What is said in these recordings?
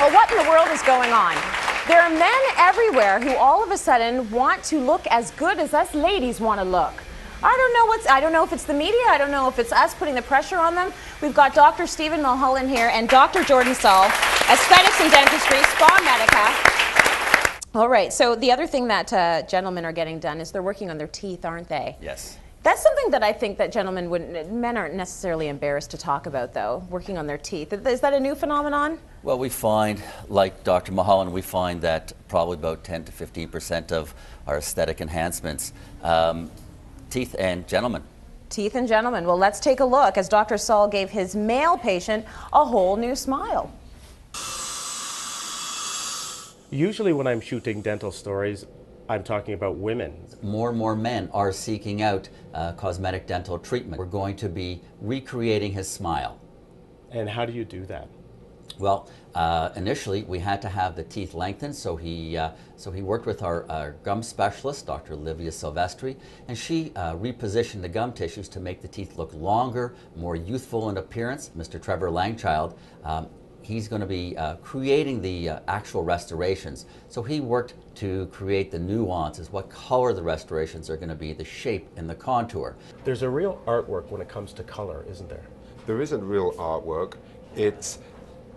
Well, what in the world is going on? There are men everywhere who all of a sudden want to look as good as us ladies want to look. I don't know if it's the media, I don't know if it's us putting the pressure on them. We've got Dr. Stephen Mulholland here and Dr. Jordan Saul, Aesthetics and Dentistry, Spa Medica. All right, so the other thing that gentlemen are getting done is they're working on their teeth, aren't they? Yes. That's something that I think that men aren't necessarily embarrassed to talk about, though, working on their teeth. Is that a new phenomenon? Well, we find, like Dr. Mulholland, we find that probably about 10 to 15% of our aesthetic enhancements, teeth and gentlemen. Teeth and gentlemen. Well, let's take a look as Dr. Saul gave his male patient a whole new smile. Usually when I'm shooting dental stories, I'm talking about women. More and more men are seeking out cosmetic dental treatment. We're going to be recreating his smile. And how do you do that? Well, initially we had to have the teeth lengthened, so he worked with our gum specialist, Dr. Olivia Silvestri, and she repositioned the gum tissues to make the teeth look longer, more youthful in appearance. Mr. Trevor Langchild, he's going to be creating the actual restorations. So he worked to create the nuances, what color the restorations are going to be, the shape and the contour. There's a real artwork when it comes to color, isn't there? There isn't real artwork. It's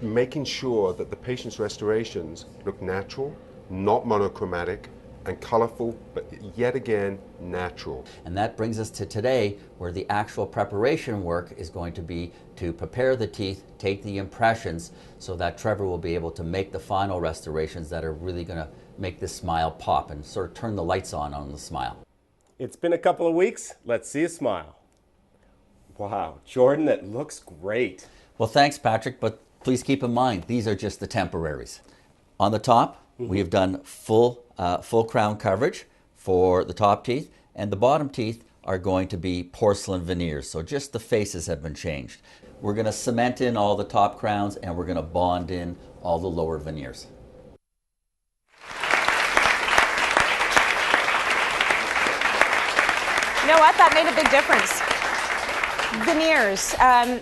making sure that the patient's restorations look natural, not monochromatic, and colorful, but yet again, natural. And that brings us to today, where the actual preparation work is going to be to prepare the teeth, take the impressions, so that Trevor will be able to make the final restorations that are really going to make this smile pop and sort of turn the lights on the smile. It's been a couple of weeks. Let's see a smile. Wow, Jordan, that looks great. Well, thanks, Patrick, but please keep in mind, these are just the temporaries. On the top, we have done full crown coverage for the top teeth, and the bottom teeth are going to be porcelain veneers, so just the faces have been changed. We're going to cement in all the top crowns, and we're going to bond in all the lower veneers. You know what? That made a big difference. Veneers.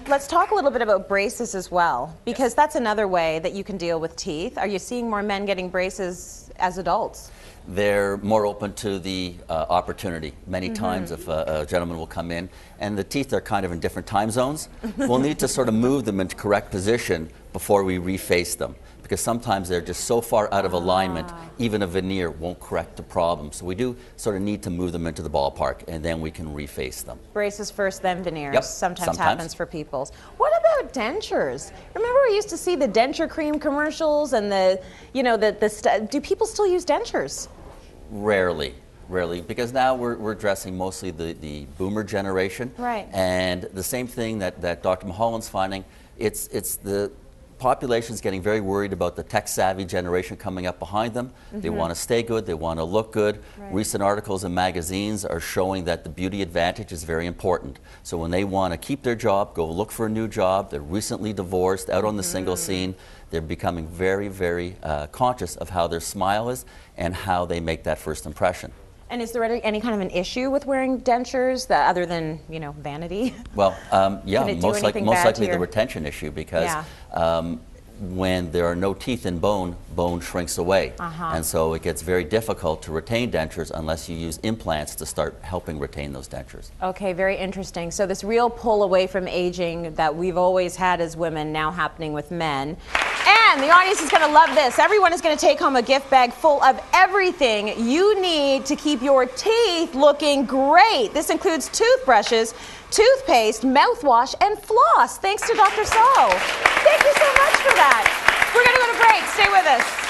Let's talk a little bit about braces as well, because that's another way that you can deal with teeth. Are you seeing more men getting braces as adults? They're more open to the opportunity. Many times if a gentleman will come in and the teeth are kind of in different time zones, we'll need to sort of move them into correct position before we reface them, because sometimes they're just so far out of alignment, even a veneer won't correct the problem. So we do sort of need to move them into the ballpark, and then we can reface them. Braces first, then veneers. Yep, Sometimes happens for people's. What about dentures? Remember we used to see the denture cream commercials and do people still use dentures? Rarely, because now we're addressing mostly the boomer generation. Right. And the same thing that Dr. Mulholland's finding, it's the population's getting very worried about the tech-savvy generation coming up behind them. They want to stay good, they want to look good. Right. Recent articles in magazines are showing that the beauty advantage is very important. So when they want to keep their job, go look for a new job, they're recently divorced, out on the single scene, they're becoming very, very conscious of how their smile is and how they make that first impression. And is there any kind of an issue with wearing dentures other than, vanity? Well, yeah, Can it do most anything likely bad to the your- retention issue, because Yeah. when there are no teeth in bone, bone shrinks away. And so it gets very difficult to retain dentures unless you use implants to start helping retain those dentures. Okay, very interesting. So this real pull away from aging that we've always had as women now happening with men. And the audience is going to love this. Everyone is going to take home a gift bag full of everything you need to keep your teeth looking great. This includes toothbrushes, toothpaste, mouthwash, and floss, thanks to Dr. Saul. Thank you so much for that. We're going to go to break. Stay with us.